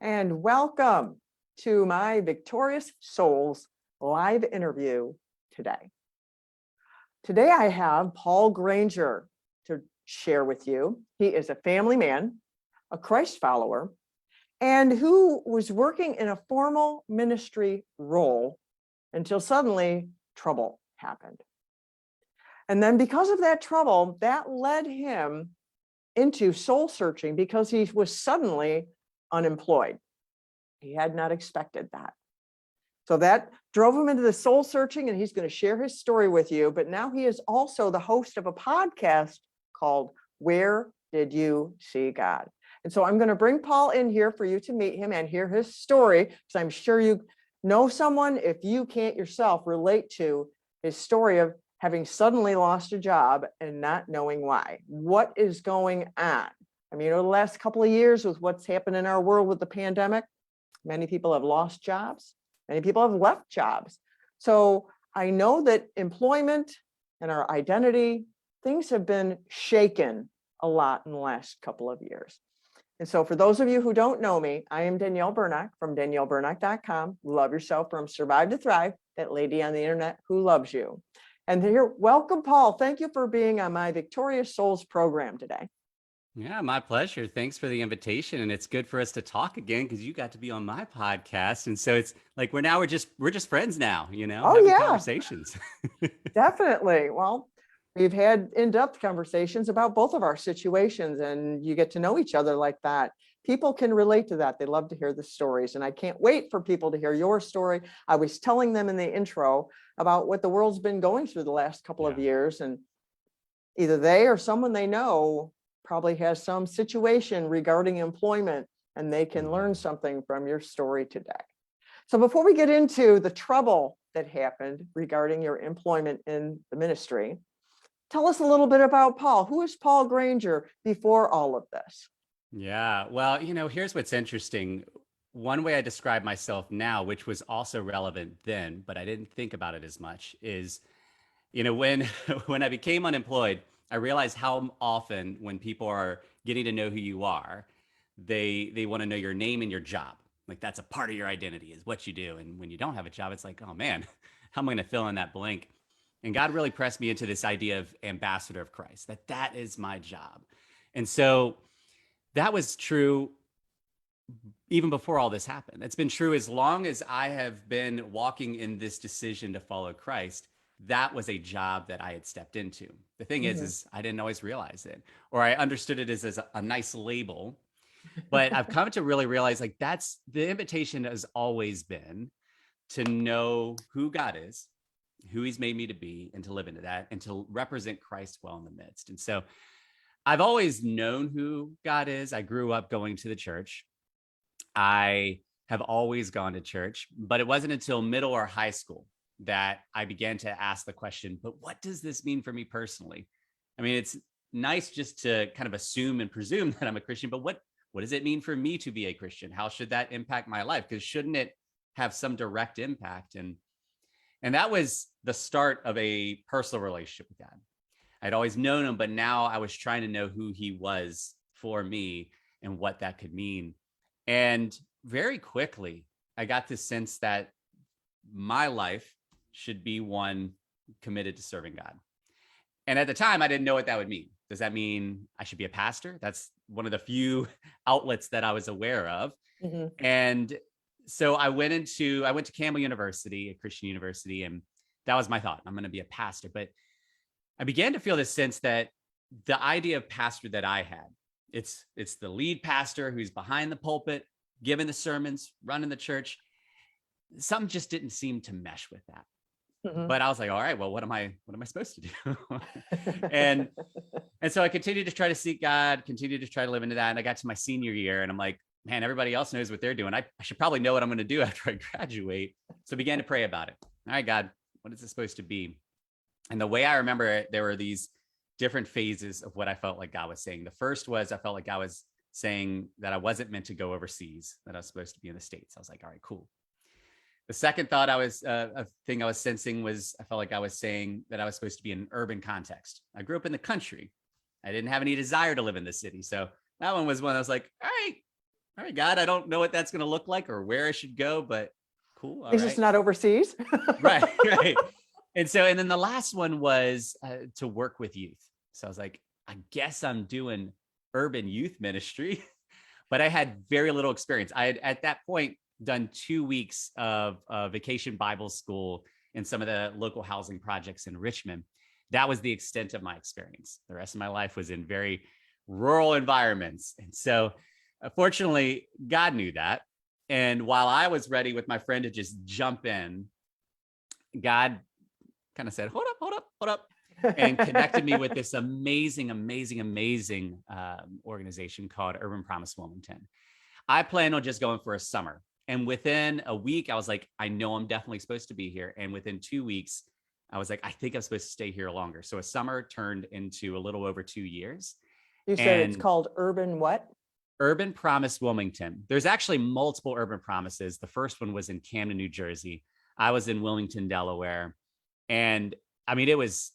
and welcome to my Victorious Souls live interview today. Today I have Paul Granger to share with you. He is a family man, a Christ follower, and who was working in a formal ministry role until suddenly trouble happened. And then because of that trouble, that led him into soul searching because he was suddenly unemployed. He had not expected that. So that drove him into the soul searching, and he's going to share his story with you. But now he is also the host of a podcast called Where Did You See God? And so I'm going to bring Paul in here for you to meet him and hear his story, because I'm sure you know someone, if you can't yourself, relate to his story of having suddenly lost a job and not knowing why. What is going on? I mean, over the last couple of years with what's happened in our world with the pandemic, many people have lost jobs. Many people have left jobs. So I know that employment and our identity, things have been shaken a lot in the last couple of years. And so for those of you who don't know me, I am Danielle Burnock from DanielleBurnock.com. Love yourself from Survive to Thrive, that lady on the internet who loves you. And here, welcome, Paul. Thank you for being on my Victorious Souls program today. Yeah, my pleasure. Thanks for the invitation. And it's good for us to talk again because you got to be on my podcast. And so it's like we're just friends now, having conversations. Definitely. Well, we've had in-depth conversations about both of our situations, and you get to know each other like that. People can relate to that. They love to hear the stories, and I can't wait for people to hear your story. I was telling them in the intro about what the world's been going through the last couple of years, and either they or someone they know probably has some situation regarding employment, and they can learn something from your story today. So before we get into the trouble that happened regarding your employment in the ministry, tell us a little bit about Paul. Who is Paul Granger before all of this? Yeah, well, here's what's interesting. One way I describe myself now, which was also relevant then, but I didn't think about it as much, is, when when I became unemployed, I realized how often when people are getting to know who you are, they want to know your name and your job. Like that's a part of your identity is what you do. And when you don't have a job, it's like, oh man, how am I going to fill in that blank? And God really pressed me into this idea of ambassador of Christ, that is my job. And so that was true even before all this happened. It's been true as long as I have been walking in this decision to follow Christ. That was a job that I had stepped into. The thing is I didn't always realize it, or I understood it as a nice label. But I've come to really realize like that's the invitation has always been to know who God is, who he's made me to be, and to live into that and to represent Christ well in the midst. And so I've always known who God is. I grew up going to the church. I have always gone to church, but it wasn't until middle or high school that I began to ask the question, but what does this mean for me personally? I mean, it's nice just to kind of assume and presume that I'm a Christian, but what does it mean for me to be a Christian? How should that impact my life? Because shouldn't it have some direct impact? And that was the start of a personal relationship with God. I'd always known him, but now I was trying to know who he was for me and what that could mean. And very quickly, I got this sense that my life should be one committed to serving God. And at the time, I didn't know what that would mean. Does that mean I should be a pastor? That's one of the few outlets that I was aware of. And so I went to Campbell University, a Christian university, and that was my thought. I'm going to be a pastor. But I began to feel this sense that the idea of pastor that I had, it's the lead pastor who's behind the pulpit, giving the sermons, running the church. Something just didn't seem to mesh with that. But I was like, all right, well, what am I supposed to do? and so I continued to try to seek God, continued to try to live into that. And I got to my senior year and I'm like, man, everybody else knows what they're doing. I should probably know what I'm going to do after I graduate. So I began to pray about it. All right, God, what is this supposed to be? And the way I remember it, there were these different phases of what I felt like God was saying. The first was I felt like God was saying that I wasn't meant to go overseas, that I was supposed to be in the States. I was like, all right, cool. The second thought a thing I was sensing was, I felt like I was saying that I was supposed to be in an urban context. I grew up in the country. I didn't have any desire to live in the city. So that one was one I was like, all all right, God, I don't know what that's going to look like or where I should go, but cool. All He's just right. not overseas. Right. Right. And then the last one was to work with youth. So I was like, I guess I'm doing urban youth ministry, but I had very little experience. I had at that point done 2 weeks of vacation Bible school in some of the local housing projects in Richmond. That was the extent of my experience. The rest of my life was in very rural environments. And so, fortunately, God knew that. And while I was ready with my friend to just jump in, God kind of said, hold up, hold up, hold up, and connected me with this amazing, amazing, amazing organization called Urban Promise Wilmington. I planned on just going for a summer. And within a week, I was like, I know I'm definitely supposed to be here. And within 2 weeks, I was like, I think I'm supposed to stay here longer. So a summer turned into a little over 2 years. You said it's And called Urban what? Urban Promise Wilmington. There's actually multiple Urban Promises. The first one was in Camden, New Jersey. I was in Wilmington, Delaware. And I mean, it was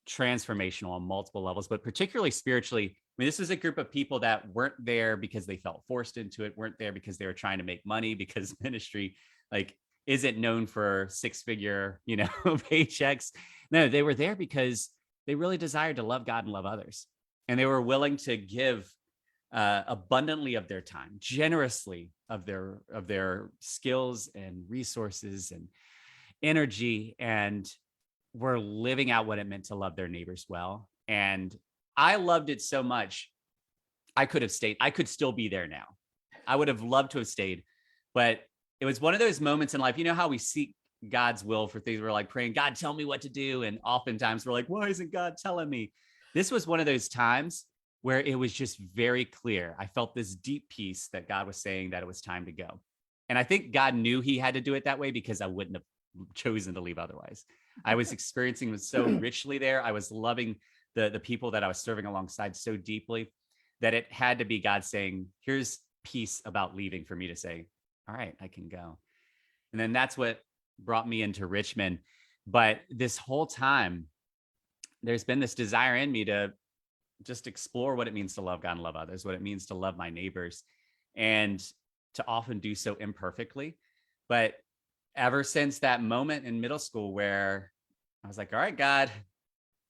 transformational on multiple levels, but particularly spiritually. I mean, this was a group of people that weren't there because they felt forced into it, weren't there because they were trying to make money, because ministry like isn't known for six-figure, paychecks. No, they were there because they really desired to love God and love others. And they were willing to give abundantly of their time, generously of their skills and resources and energy, and were living out what it meant to love their neighbors well. And I loved it so much. I could have stayed. I could still be there now. I would have loved to have stayed, but it was one of those moments in life. You know how we seek God's will for things? We're like praying, God, tell me what to do. And oftentimes we're like, why isn't God telling me? This was one of those times where it was just very clear. I felt this deep peace that God was saying that it was time to go. And I think God knew he had to do it that way, because I wouldn't have chosen to leave otherwise. I was experiencing it so richly there. I was loving the people that I was serving alongside so deeply that it had to be God saying, here's peace about leaving for me to say, all right, I can go. And then that's what brought me into Richmond. But this whole time, there's been this desire in me to just explore what it means to love God and love others, what it means to love my neighbors, and to often do so imperfectly. But ever since that moment in middle school where I was like, all right, God,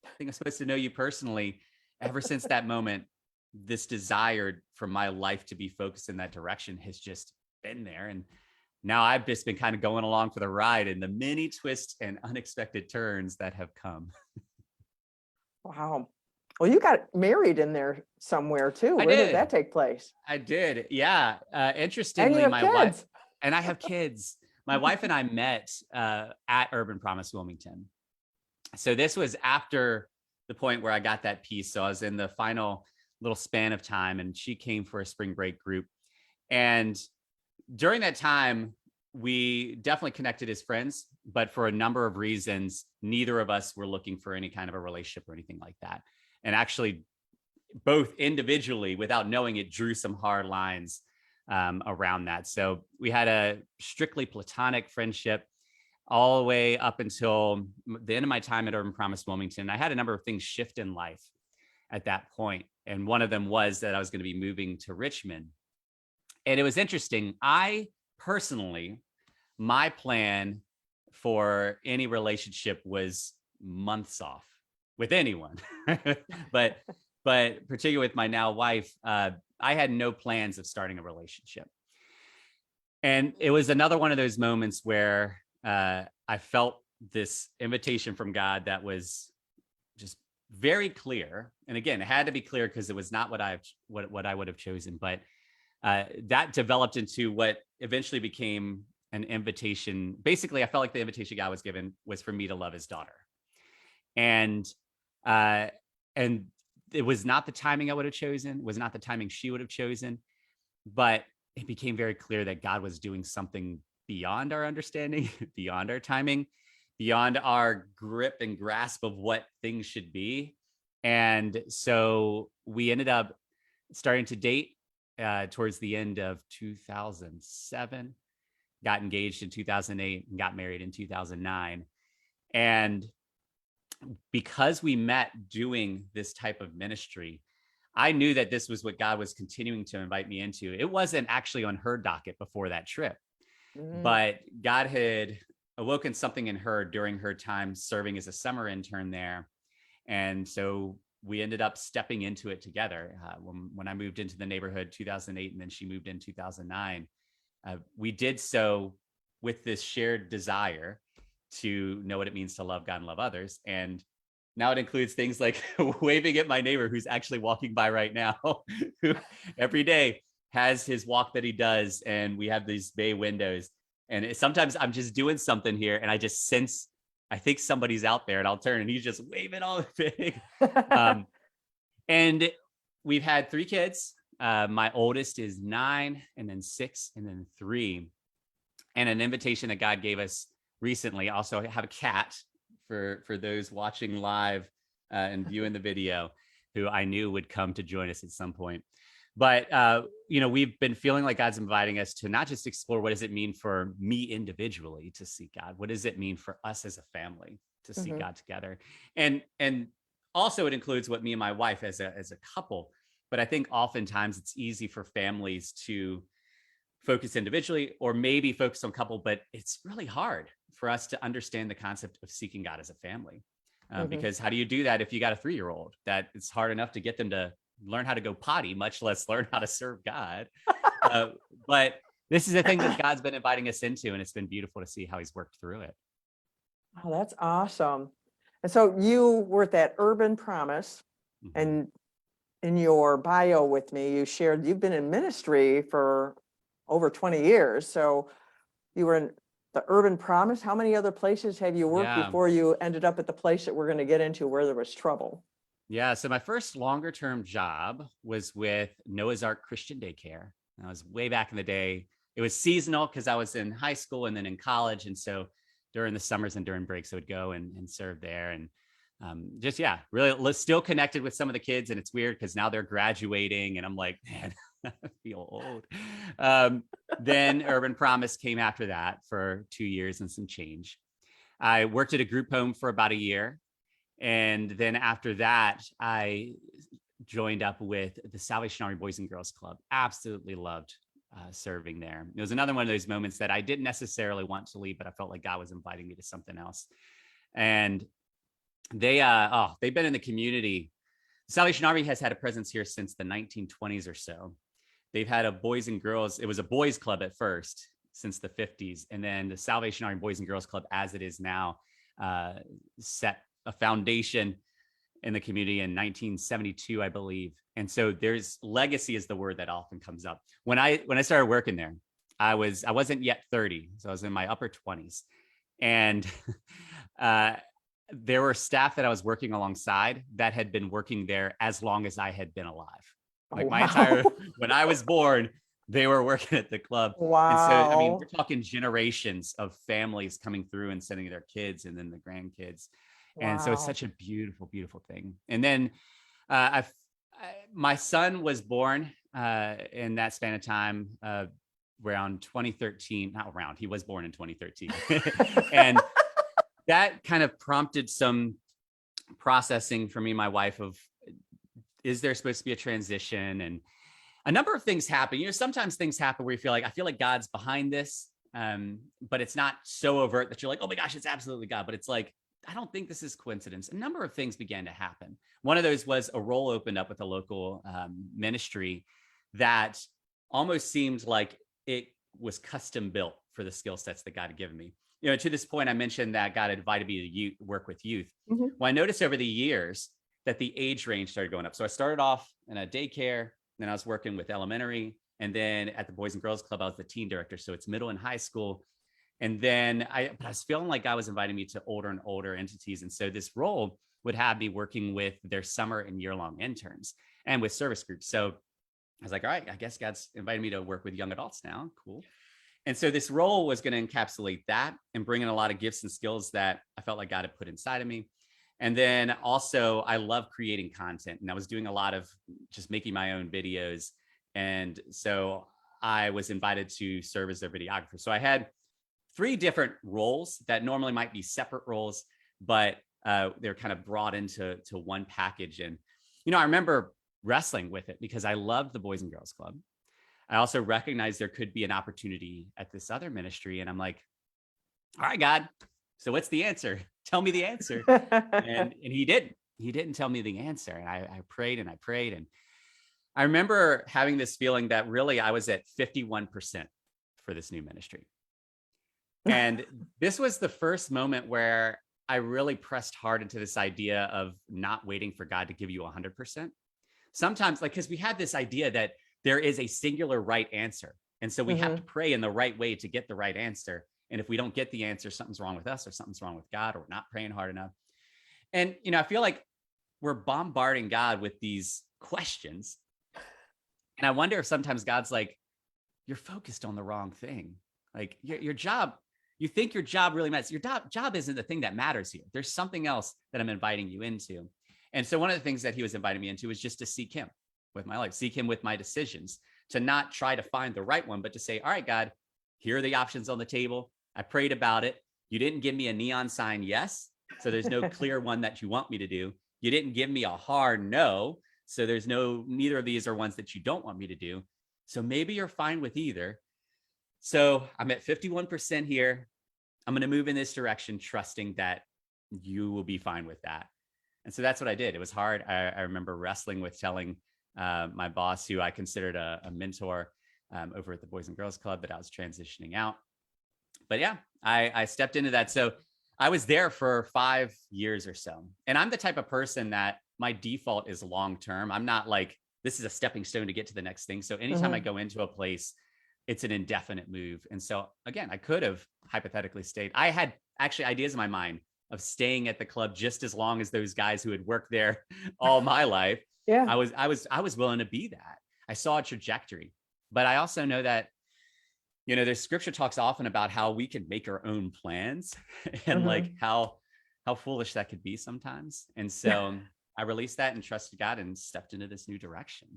I think I'm supposed to know you personally. Ever since that moment, this desire for my life to be focused in that direction has just been there. And now I've just been kind of going along for the ride in the many twists and unexpected turns that have come. Wow. Well, you got married in there somewhere too. I Where did. did that take place? I did. Yeah. And Interestingly, you have my kids. wife, and I have kids. My wife and I met at Urban Promise Wilmington. So this was after the point where I got that piece. So I was in the final little span of time, and she came for a spring break group. And during that time, we definitely connected as friends, but for a number of reasons, neither of us were looking for any kind of a relationship or anything like that. And actually, both individually, without knowing it, drew some hard lines around that. So we had a strictly platonic friendship all the way up until the end of my time at Urban Promise Wilmington. I had a number of things shift in life at that point. And one of them was that I was going to be moving to Richmond. And it was interesting. I personally, my plan for any relationship was months off with anyone. but particularly with my now wife, I had no plans of starting a relationship. And it was another one of those moments where I felt this invitation from God that was just very clear. And again, it had to be clear because it was not what I would have chosen. But that developed into what eventually became an invitation. Basically, I felt like the invitation God was given was for me to love his daughter. And it was not the timing I would have chosen, was not the timing she would have chosen, but it became very clear that God was doing something beyond our understanding, beyond our timing, beyond our grip and grasp of what things should be. And so we ended up starting to date towards the end of 2007, got engaged in 2008, and got married in 2009. And because we met doing this type of ministry, I knew that this was what God was continuing to invite me into. It wasn't actually on her docket before that trip, but God had awoken something in her during her time serving as a summer intern there. And so we ended up stepping into it together. When I moved into the neighborhood 2008, and then she moved in 2009, we did so with this shared desire to know what it means to love God and love others. And now it includes things like waving at my neighbor who's actually walking by right now, who every day has his walk that he does. And we have these bay windows. And sometimes I'm just doing something here and I just sense, I think somebody's out there, and I'll turn and he's just waving all big. And we've had 3 kids. My oldest is 9, and then 6, and then 3. And an invitation that God gave us recently. Also, I have a cat for those watching live and viewing the video, who I knew would come to join us at some point. But we've been feeling like God's inviting us to not just explore what does it mean for me individually to seek God, what does it mean for us as a family to seek God together, and also it includes what me and my wife as a couple. But I think oftentimes it's easy for families to focus individually or maybe focus on couple, but it's really hard for us to understand the concept of seeking God as a family. Because how do you do that if you got a 3-year-old that it's hard enough to get them to learn how to go potty, much less learn how to serve God? But this is a thing that God's been inviting us into, and it's been beautiful to see how he's worked through it. Oh, that's awesome. And so you were at that Urban Promise, and in your bio with me, you shared you've been in ministry for over 20 years. So you were in the Urban Promise. How many other places have you worked before you ended up at the place that we're going to get into where there was trouble? Yeah. So my first longer term job was with Noah's Ark Christian Daycare. That was way back in the day. It was seasonal because I was in high school and then in college. And so during the summers and during breaks, I would go and serve there. And really still connected with some of the kids. And it's weird because now they're graduating and I'm like, man, I feel old. Then Urban Promise came after that for 2 years and some change. I worked at a group home for about a year. And then after that, I joined up with the Salvation Army Boys and Girls Club. Absolutely loved serving there. It was another one of those moments that I didn't necessarily want to leave, but I felt like God was inviting me to something else. And they've been in the community. The Salvation Army has had a presence here since the 1920s or so. They've had a boys and girls. It was a boys club at first since the 50s. And then the Salvation Army Boys and Girls Club, as it is now, set a foundation in the community in 1972, I believe. And so there's legacy is the word that often comes up. When I started working there, I wasn't yet 30. So I was in my upper 20s. And there were staff that I was working alongside that had been working there as long as I had been alive. Like when I was born, they were working at the club. Wow. And so, I mean, we're talking generations of families coming through and sending their kids and then the grandkids. Wow. And so it's such a beautiful, beautiful thing. And then my son was born in that span of time around 2013, not around, he was born in 2013. And that kind of prompted some processing for me and my wife of, is there supposed to be a transition? And a number of things happen. Sometimes things happen where you feel like God's behind this, but it's not so overt that you're like, oh my gosh, it's absolutely God. But it's like, I don't think this is coincidence. A number of things began to happen. One of those was a role opened up with a local ministry that almost seemed like it was custom built for the skill sets that God had given me. To this point, I mentioned that God had invited me to work with youth. Well, I noticed over the years that the age range started going up. So I started off in a daycare, then I was working with elementary, and then at the Boys and Girls Club, I was the teen director. So it's middle and high school. And then I was feeling like God was inviting me to older and older entities. And so this role would have me working with their summer and year-long interns and with service groups. So I was like, all right, I guess God's invited me to work with young adults now. Cool. And so this role was going to encapsulate that and bring in a lot of gifts and skills that I felt like God had put inside of me. And then also I love creating content, and I was doing a lot of just making my own videos. And so I was invited to serve as their videographer. So I had 3 different roles that normally might be separate roles, but they're kind of brought into one package. And, I remember wrestling with it because I loved the Boys and Girls Club. I also recognized there could be an opportunity at this other ministry. And I'm like, all right, God, so what's the answer? Tell me the answer. And he didn't tell me the answer. And I prayed and I prayed. And I remember having this feeling that really I was at 51% for this new ministry. And this was the first moment where I really pressed hard into this idea of not waiting for God to give you 100%. Sometimes, like, because we had this idea that there is a singular right answer. And so we have to pray in the right way to get the right answer. And if we don't get the answer, something's wrong with us or something's wrong with God, or we're not praying hard enough. And, I feel like we're bombarding God with these questions. And I wonder if sometimes God's like, you're focused on the wrong thing. Like your job, you think your job really matters. Your job isn't the thing that matters here. There's something else that I'm inviting you into. And so one of the things that he was inviting me into was just to seek him with my life, seek him with my decisions, to not try to find the right one, but to say, all right, God, here are the options on the table. I prayed about it. You didn't give me a neon sign yes, so there's no clear one that you want me to do. You didn't give me a hard no, so there's neither of these are ones that you don't want me to do. So maybe you're fine with either. So I'm at 51% here. I'm going to move in this direction, trusting that you will be fine with that. And so that's what I did. It was hard. I remember wrestling with telling my boss, who I considered a mentor over at the Boys and Girls Club, that I was transitioning out. But yeah, I stepped into that. So I was there for 5 years or so. And I'm the type of person that my default is long-term. I'm not like, this is a stepping stone to get to the next thing. So anytime I go into a place, it's an indefinite move. And so again, I could have hypothetically stayed. I had actually ideas in my mind of staying at the club just as long as those guys who had worked there all my life. Yeah. I was willing to be that. I saw a trajectory, but I also know that, the scripture talks often about how we can make our own plans and like how foolish that could be sometimes. And so I released that and trusted God and stepped into this new direction.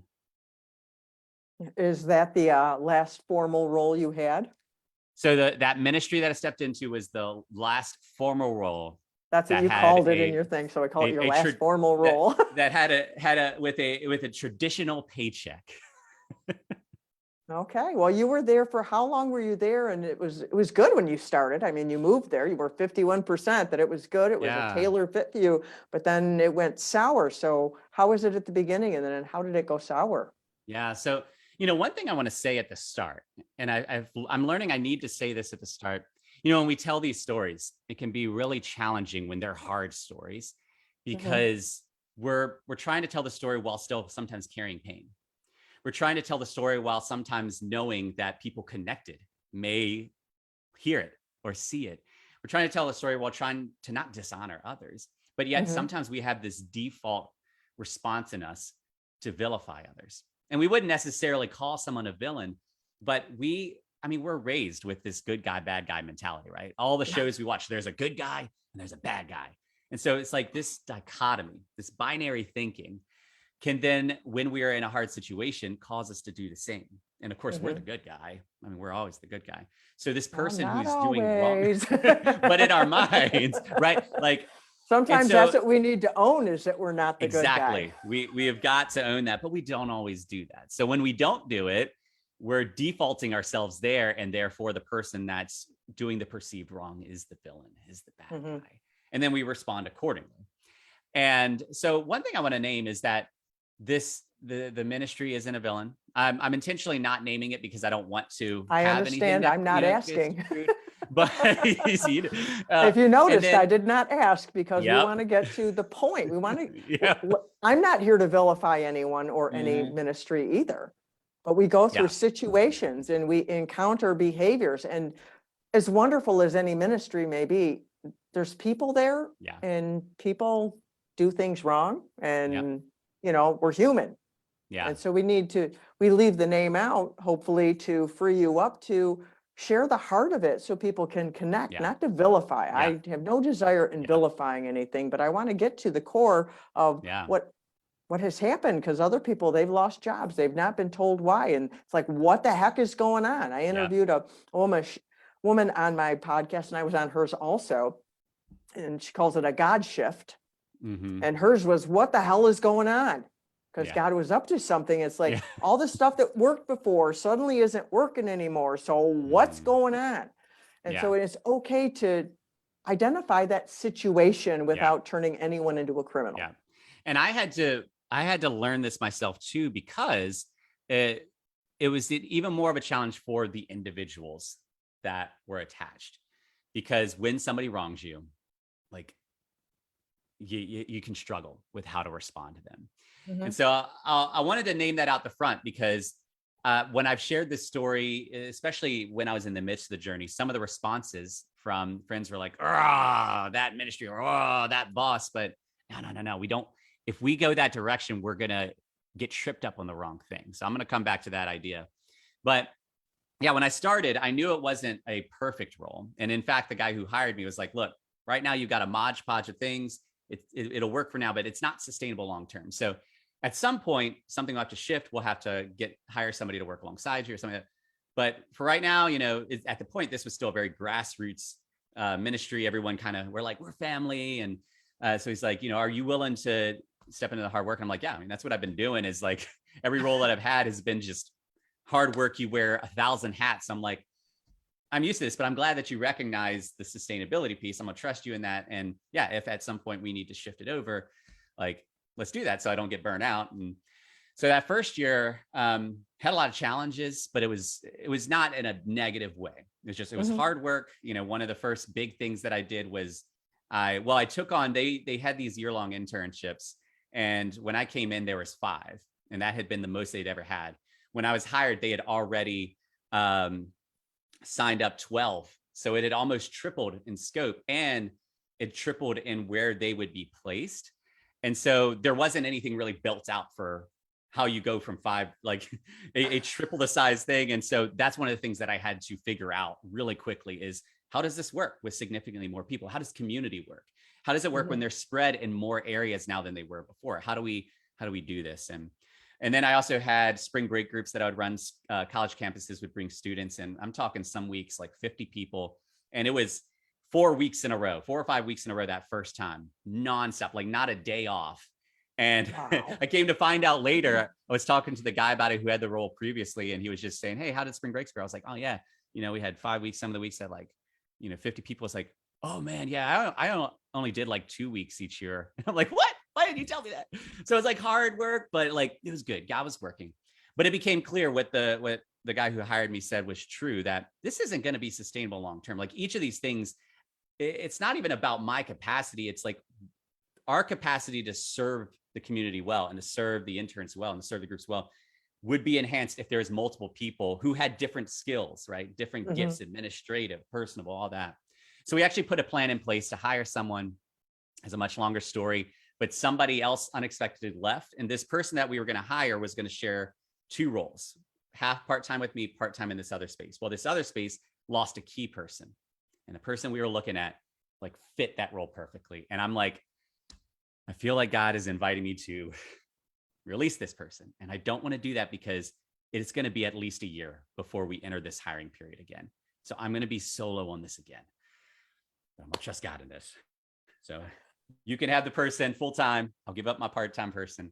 Is that the last formal role you had? So that ministry that I stepped into was the last formal role. That's what you called it in your thing. So I call it your last formal role. that had a with a traditional paycheck. Okay. Well, you were there for how long were you there? And it was good when you started. I mean, you moved there, you were 51%, that it was good. It was a tailor fit for you, but then it went sour. So how was it at the beginning? And then how did it go sour? Yeah. So, one thing I want to say at the start, and I'm learning I need to say this at the start, when we tell these stories, it can be really challenging when they're hard stories, because we're trying to tell the story while still sometimes carrying pain. We're trying to tell the story while sometimes knowing that people connected may hear it or see it. We're trying to tell the story while trying to not dishonor others. But yet sometimes we have this default response in us to vilify others. And we wouldn't necessarily call someone a villain, but we're raised with this good guy, bad guy mentality, right? All the shows we watch, there's a good guy and there's a bad guy. And so it's like this dichotomy, this binary thinking can then, when we are in a hard situation, cause us to do the same. And of course, we're the good guy. We're always the good guy. So this person who's doing wrong, but in our minds, right? Like sometimes that's what we need to own, is that we're not the good guy. Exactly. We have got to own that, but we don't always do that. So when we don't do it, we're defaulting ourselves there. And therefore the person that's doing the perceived wrong is the villain, is the bad guy. And then we respond accordingly. And so one thing I want to name is that the ministry isn't a villain. I'm intentionally not naming it because I don't want to. I understand. I'm not asking. But if you noticed, I did not ask because we want to get to the point. We want to. I'm not here to vilify anyone or any ministry either, but we go through situations and we encounter behaviors. And as wonderful as any ministry may be, there's people there, and people do things wrong, and we're human. Yeah. And so we leave the name out, hopefully to free you up to share the heart of it so people can connect, not to vilify. I have no desire in vilifying anything, but I want to get to the core of what has happened, because other people, they've lost jobs. They've not been told why. And it's like, what the heck is going on? I interviewed a woman on my podcast, and I was on hers also, and she calls it a God shift. And hers was, what the hell is going on? because Yeah. God was up to something. It's like Yeah. all the stuff that worked before suddenly isn't working anymore. So what's Mm, going on? And yeah. so it's okay to identify that situation Yeah. without turning anyone into a criminal. Yeah. And I had to learn this myself too, because it was even more of a challenge for the individuals that were attached. Because when somebody wrongs you, like you can struggle with how to respond to them. And Mhm. so I wanted to name that out the front, because when I've shared this story, especially when I was in the midst of the journey, some of the responses from friends were like, "Oh, that ministry," or "Oh, that boss." But no. We don't. If we go that direction, we're gonna get tripped up on the wrong thing. So I'm gonna come back to that idea. But yeah, when I started, I knew it wasn't a perfect role. And in fact, the guy who hired me was like, "Look, right now you've got a modge podge of things. It'll work for now, but it's not sustainable long term. So at some point, something will have to shift. We'll have to hire somebody to work alongside you or something like that. But for right now, at the point, this was still a very grassroots ministry. Everyone we're like, we're family. And so he's like, are you willing to step into the hard work? And I'm like, yeah, I mean, that's what I've been doing, is like every role that I've had has been just hard work. You wear 1,000 hats. I'm like, I'm used to this, but I'm glad that you recognize the sustainability piece. I'm gonna trust you in that. And yeah, if at some point we need to shift it over, like, let's do that so I don't get burnt out. And so that first year had a lot of challenges, but it was not in a negative way. It was Mhm. hard work. One of the first big things that I did was I took on, they had these year-long internships. And when I came in, there was 5, and that had been the most they'd ever had. When I was hired, they had already signed up 12. So it had almost tripled in scope, and it tripled in where they would be placed. And so there wasn't anything really built out for how you go from 5, like a triple the size thing. And so that's one of the things that I had to figure out really quickly is, how does this work with significantly more people? How does community work? How does it work when Mhm. they're spread in more areas now than they were before? How do we do this? And then I also had spring break groups that I would run. College campuses would bring students, and I'm talking some weeks like 50 people, and it was 4 weeks in a row, 4 or 5 weeks in a row that first time, nonstop, like not a day off. And Wow. I came to find out later, I was talking to the guy about it who had the role previously, and he was just saying, "Hey, how did spring breaks go?" I was like, "Oh yeah, we had 5 weeks. Some of the weeks had 50 people." It's like, "Oh man, yeah, I only did like 2 weeks each year." I'm like, "What? Why didn't you tell me that?" So it's like hard work, but like it was good. God was working. But it became clear what the guy who hired me said was true, that this isn't going to be sustainable long term. Like each of these things, it's not even about my capacity. It's like our capacity to serve the community well, and to serve the interns well, and to serve the groups well, would be enhanced if there's multiple people who had different skills, right? Different Mhm. gifts, administrative, personable, all that. So we actually put a plan in place to hire someone. As a much longer story, but somebody else unexpectedly left. And this person that we were going to hire was going to share 2 roles, half part-time with me, part-time in this other space. Well, this other space lost a key person, and the person we were looking at like fit that role perfectly. And I'm like, I feel like God is inviting me to release this person. And I don't want to do that, because it's going to be at least a year before we enter this hiring period again. So I'm going to be solo on this again. I'm going to trust God in this. So you can have the person full time. I'll give up my part time person.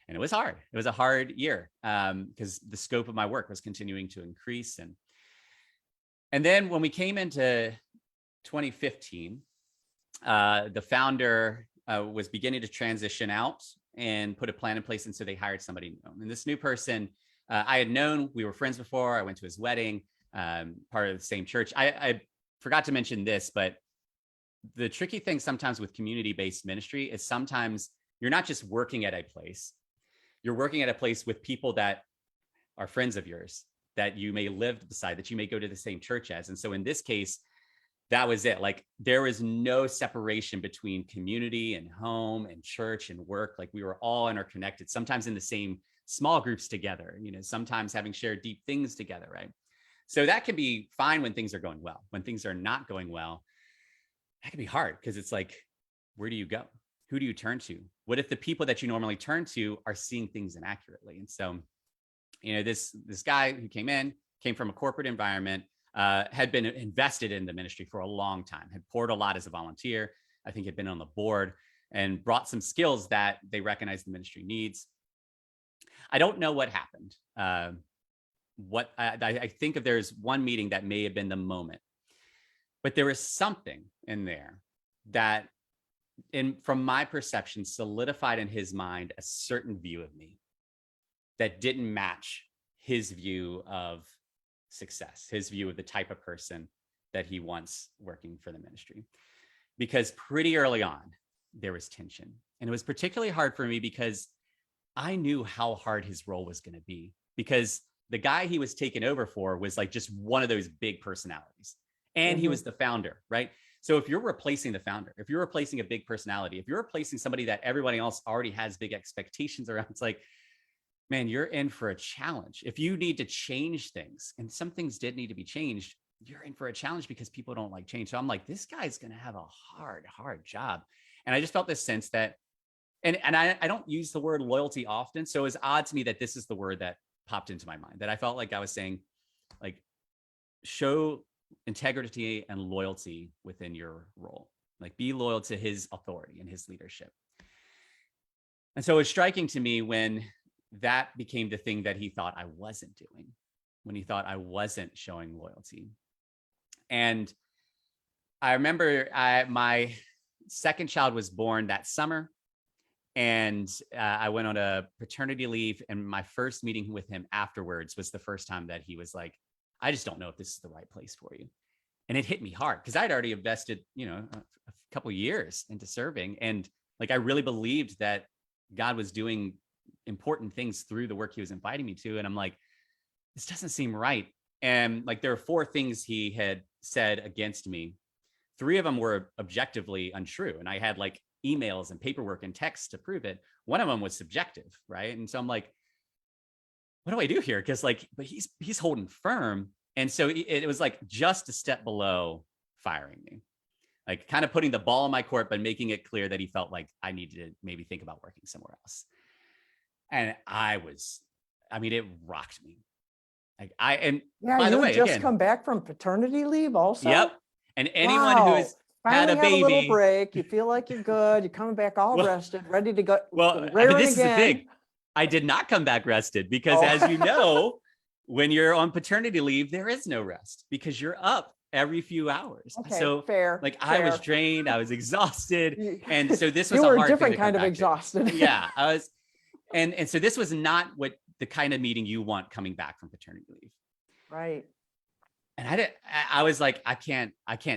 And it was hard. It was a hard year because the scope of my work was continuing to increase. And then when we came into 2015, the founder was beginning to transition out and put a plan in place. And so they hired somebody new. And this new person, I had known, we were friends before. I went to his wedding, part of the same church. I forgot to mention this, but the tricky thing sometimes with community-based ministry is sometimes you're not just working at a place, you're working at a place with people that are friends of yours, that you may live beside, that you may go to the same church as. And so in this case, that was it. Like there was no separation between community and home and church and work. Like we were all interconnected, sometimes in the same small groups together, sometimes having shared deep things together, right? So that can be fine when things are going well. When things are not going well, that can be hard, because it's like, where do you go? Who do you turn to? What if the people that you normally turn to are seeing things inaccurately? And so, this guy who came from a corporate environment, had been invested in the ministry for a long time, had poured a lot as a volunteer. I think had been on the board and brought some skills that they recognized the ministry needs. I don't know what happened. What I think if there's one meeting that may have been the moment, but there was something in there that, from my perception, solidified in his mind a certain view of me that didn't match his view of success, his view of the type of person that he wants working for the ministry. Because pretty early on, there was tension. And it was particularly hard for me because I knew how hard his role was going to be, because the guy he was taking over for was like just one of those big personalities. And he was the founder, right? So if you're replacing the founder, if you're replacing a big personality, if you're replacing somebody that everybody else already has big expectations around, it's like, man, you're in for a challenge. If you need to change things, and some things did need to be changed, you're in for a challenge because people don't like change. So I'm like, this guy's going to have a hard job. And I just felt this sense that, and I don't use the word loyalty often. So it was odd to me that this is the word that popped into my mind, that I felt like I was saying, like, show integrity and loyalty within your role, like be loyal to his authority and his leadership. And so it's striking to me when that became the thing that he thought I wasn't doing, when he thought I wasn't showing loyalty. And I remember my second child was born that summer, and I went on a paternity leave, and my first meeting with him afterwards was the first time that he was like, I just don't know if this is the right place for you. And it hit me hard because I'd already invested, a couple years into serving. And like, I really believed that God was doing important things through the work he was inviting me to. And I'm like, this doesn't seem right. And like, there are 4 things he had said against me. 3 of them were objectively untrue. And I had like emails and paperwork and texts to prove it. One of them was subjective, right? And so I'm like, what do I do here? Because like, but he's holding firm. And so it was like just a step below firing me, like kind of putting the ball in my court, but making it clear that he felt like I needed to maybe think about working somewhere else. And it rocked me. Like by the way, just again, come back from paternity leave also? Yep. And anyone who has had a baby, a little break, you feel like you're good, you're coming back all rested, ready to go. Well, this is the thing. I did not come back rested because, as you know, when you're on paternity leave, there is no rest because you're up every few hours. Okay, so fair. I was drained, I was exhausted. And so this was you were a hard different kind of exhausted. Yeah, I was. And so this was not what the kind of meeting you want coming back from paternity leave. Right. And I was like, I can't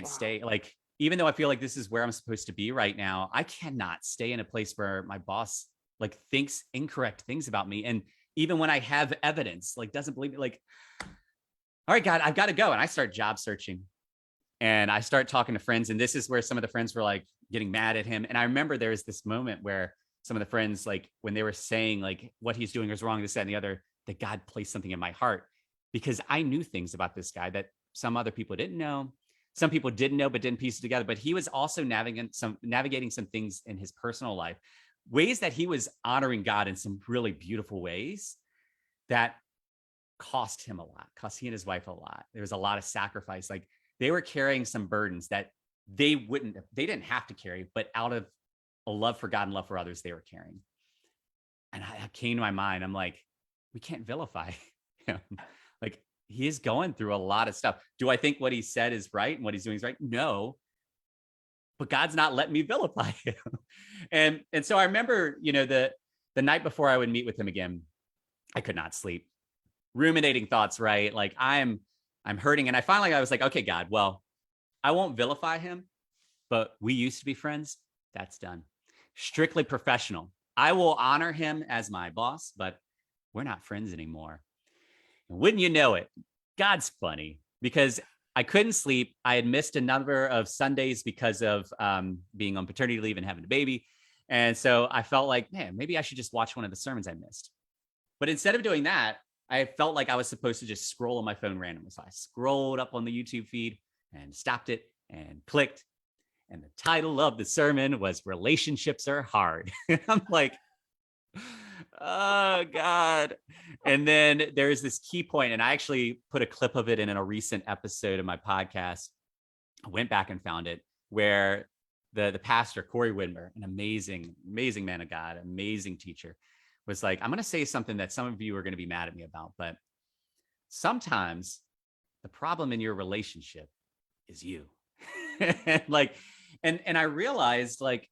stay. Like, even though I feel like this is where I'm supposed to be right now, I cannot stay in a place where my boss like thinks incorrect things about me. And even when I have evidence, like doesn't believe me, like, all right, God, I've got to go. And I start job searching and I start talking to friends. And this is where some of the friends were like getting mad at him. And I remember there was this moment where some of the friends, like when they were saying like what he's doing is wrong, this, that, and the other, that God placed something in my heart because I knew things about this guy that some other people didn't know. Some people didn't know, but didn't piece it together. But he was also navigating some things in his personal life, ways that he was honoring God in some really beautiful ways that cost him a lot, cost he and his wife a lot. There was a lot of sacrifice. Like they were carrying some burdens that they didn't have to carry, but out of a love for God and love for others, they were carrying. And I came to my mind. I'm like, we can't vilify him. Like he is going through a lot of stuff. Do I think what he said is right and what he's doing is right? No. But God's not letting me vilify him. And so I remember, the night before I would meet with him again, I could not sleep. Ruminating thoughts, right? Like I'm hurting. And I was like, okay, God, well, I won't vilify him, but we used to be friends. That's done. Strictly professional. I will honor him as my boss, but we're not friends anymore. And wouldn't you know it, God's funny because I couldn't sleep. I had missed a number of Sundays because of being on paternity leave and having a baby. And so I felt like, man, maybe I should just watch one of the sermons I missed. But instead of doing that, I felt like I was supposed to just scroll on my phone randomly. So I scrolled up on the YouTube feed and stopped it and clicked. And the title of the sermon was Relationships Are Hard. I'm like, oh God. And then there's this key point, and I actually put a clip of it in a recent episode of my podcast. I went back and found it where the pastor, Corey Widmer, an amazing man of God, amazing teacher, was like, I'm going to say something that some of you are going to be mad at me about, but sometimes the problem in your relationship is you. And like, and I realized like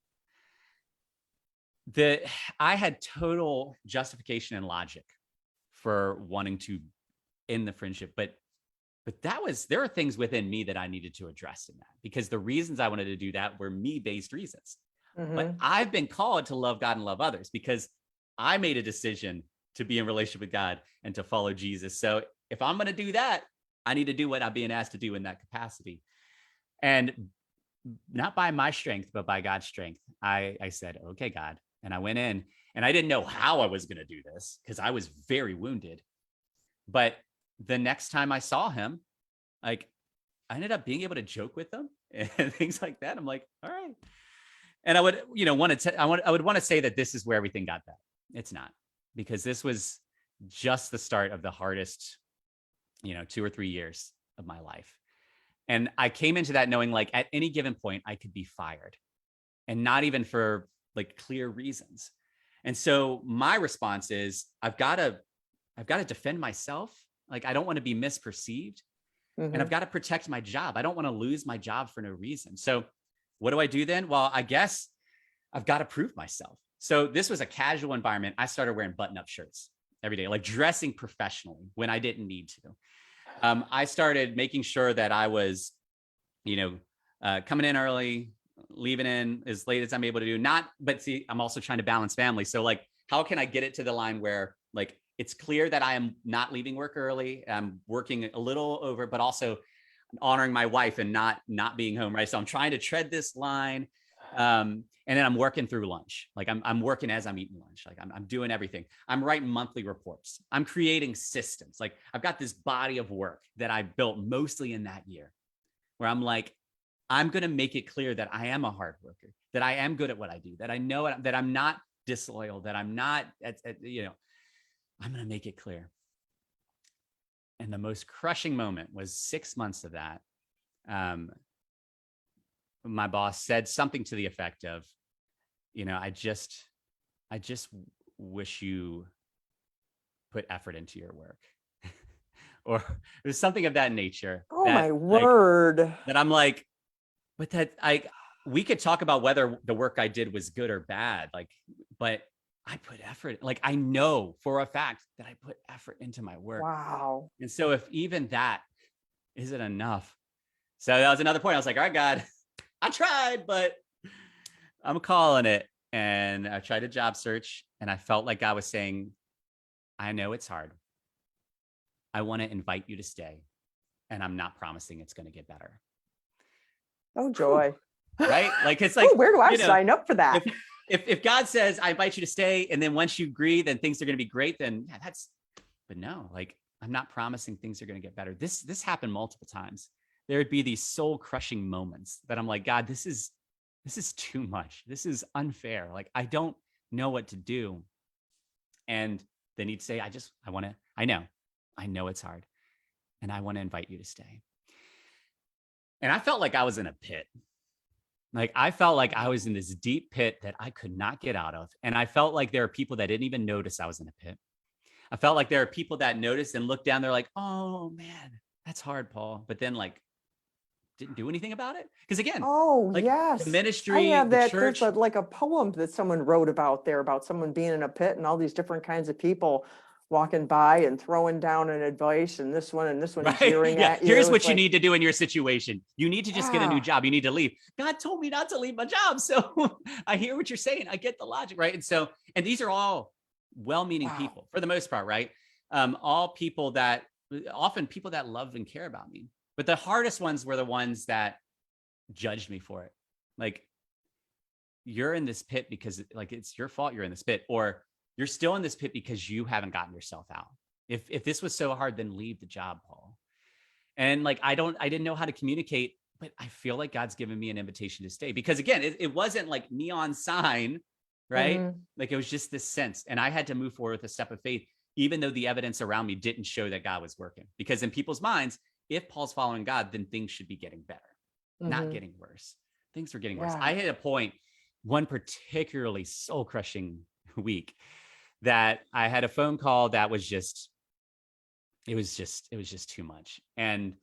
that I had total justification and logic for wanting to end the friendship, but there are things within me that I needed to address in that, because the reasons I wanted to do that were me-based reasons. But I've been called to love God and love others because I made a decision to be in relationship with God and to follow Jesus. So if I'm going to do that, I need to do what I'm being asked to do in that capacity. And not by my strength, but by God's strength, I said, okay, God. And I went in, and I didn't know how I was going to do this because I was very wounded. But the next time I saw him, like, I ended up being able to joke with them and things like that. I'm like, all right. And I would, I would want to say that this is where everything got bad. It's not, because this was just the start of the hardest, 2 or 3 years of my life. And I came into that knowing like at any given point I could be fired, and not even for like clear reasons. And so my response is I've got to defend myself. Like, I don't want to be misperceived, and I've got to protect my job. I don't want to lose my job for no reason. So what do I do then? Well, I guess I've got to prove myself. So this was a casual environment. I started wearing button-up shirts every day, like dressing professionally when I didn't need to. I started making sure that I was, coming in early, leaving in as late as I'm able to do. But see, I'm also trying to balance family. So like, how can I get it to the line where like, it's clear that I am not leaving work early. I'm working a little over, but also honoring my wife and not being home, right? So I'm trying to tread this line. And then I'm working through lunch. Like I'm working as I'm eating lunch. Like I'm doing everything. I'm writing monthly reports. I'm creating systems. Like I've got this body of work that I built mostly in that year, where I'm like, I'm going to make it clear that I am a hard worker, that I am good at what I do, that I know that I'm not disloyal, that I'm not, I'm going to make it clear. And the most crushing moment was 6 months of that. My boss said something to the effect of, I just wish you put effort into your work. Or it was something of that nature. Oh, my word. That I'm like, but we could talk about whether the work I did was good or bad. Like, but I put effort. Like, I know for a fact that I put effort into my work. Wow. And so if even that isn't enough. So that was another point. I was like, all right, God, I tried, but I'm calling it. And I tried a job search, and I felt like God was saying, I know it's hard. I want to invite you to stay, and I'm not promising it's going to get better. Oh, joy. Right? Like, it's like, oh, where do I sign up for that? If God says, I invite you to stay, and then once you agree, then things are going to be great, then yeah, but no, like, I'm not promising things are going to get better. This happened multiple times. There would be these soul crushing moments that I'm like, God, this is too much. This is unfair. Like, I don't know what to do. And then he'd say, I know it's hard, and I want to invite you to stay. And I felt like I was in a pit. Like, I felt like I was in this deep pit that I could not get out of. And I felt like there are people that didn't even notice I was in a pit. I felt like there are people that noticed and looked down. They're like, oh man, that's hard, Paul. But then like, didn't do anything about it. Because again, like, yes, the ministry, I have the that. church. There's like a poem that someone wrote about there, about someone being in a pit and all these different kinds of people walking by and throwing down an advice, and this one Right? jeering Yeah. at you. Here's what you need to do in your situation. You need to just get a new Yeah. job. You need to leave. God told me not to leave my job. So I hear what you're saying. I get the logic, right? And so, and these are all well-meaning people for the most part, right? All people that, often people that love and care about me. But the hardest ones were the ones that judged me for it. Like, you're in this pit because like it's your fault you're in this pit, or you're still in this pit because you haven't gotten yourself out. If this was so hard, then leave the job, Paul. And like, I didn't know how to communicate, but I feel like God's given me an invitation to stay, because again, it wasn't like neon sign, right? Like, it was just this sense. And I had to move forward with a step of faith, even though the evidence around me didn't show that God was working. Because in people's minds, if Paul's following God, then things should be getting better, not getting worse. Things were getting worse. I hit a point, one particularly soul crushing week, that I had a phone call that was just, it was just too much. And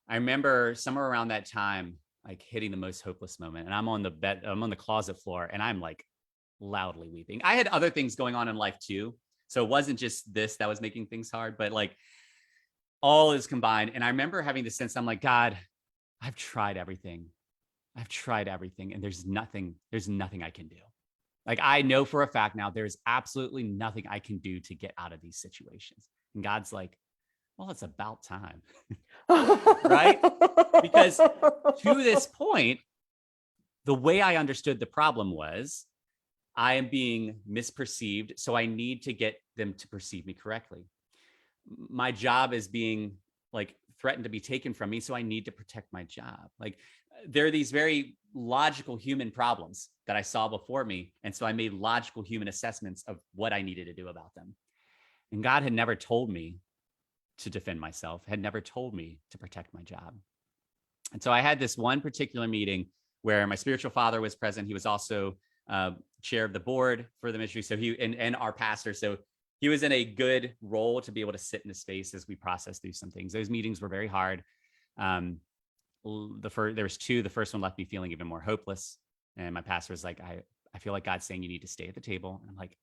I remember somewhere around that time, like hitting the most hopeless moment. And I'm on the bed, I'm on the closet floor, and I'm like loudly weeping. I had other things going on in life too. So it wasn't just this that was making things hard, but like all is combined. And I remember having the sense, I'm like, God, I've tried everything. I've tried everything, and there's nothing I can do. Like, I know for a fact now, there's absolutely nothing I can do to get out of these situations. And God's like, well, it's about time, right? Because to this point, the way I understood the problem was I am being misperceived, so I need to get them to perceive me correctly. My job is being like threatened to be taken from me, so I need to protect my job. Like, there are these very logical human problems that I saw before me, and so I made logical human assessments of what I needed to do about them. And God had never told me to defend myself, had never told me to protect my job. And so I had this one particular meeting where my spiritual father was present. He was also chair of the board for the ministry. So he and our pastor. So he was in a good role to be able to sit in the space as we process through some things. Those meetings were very hard. There was two. The first one left me feeling even more hopeless. And my pastor was like, I feel like God's saying you need to stay at the table. And I'm like,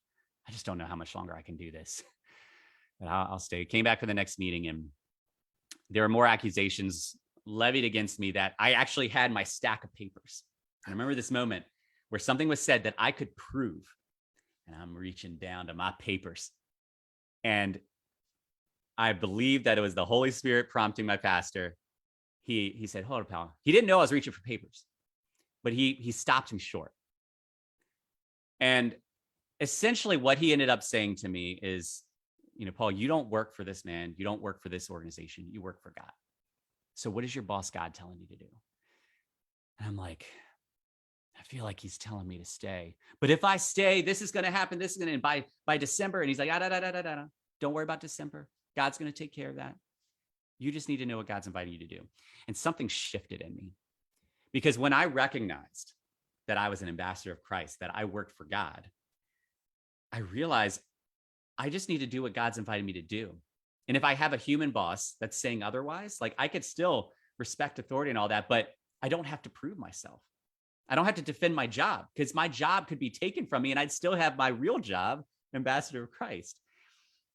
I just don't know how much longer I can do this. But I'll stay. Came back for the next meeting, and there were more accusations levied against me that I actually had my stack of papers. And I remember this moment where something was said that I could prove. And I'm reaching down to my papers. And I believe that it was the Holy Spirit prompting my pastor. He said, hold on, pal. He didn't know I was reaching for papers, but he stopped me short. And essentially what he ended up saying to me is, Paul, you don't work for this man. You don't work for this organization. You work for God. So what is your boss God telling you to do? And I'm like, I feel like he's telling me to stay. But if I stay, this is going to happen. This is going to, by December. And he's like, don't worry about December. God's going to take care of that. You just need to know what God's inviting you to do. And something shifted in me. Because when I recognized that I was an ambassador of Christ, that I worked for God, I realized I just need to do what God's invited me to do. And if I have a human boss that's saying otherwise, like, I could still respect authority and all that, but I don't have to prove myself. I don't have to defend my job, because my job could be taken from me and I'd still have my real job, ambassador of Christ.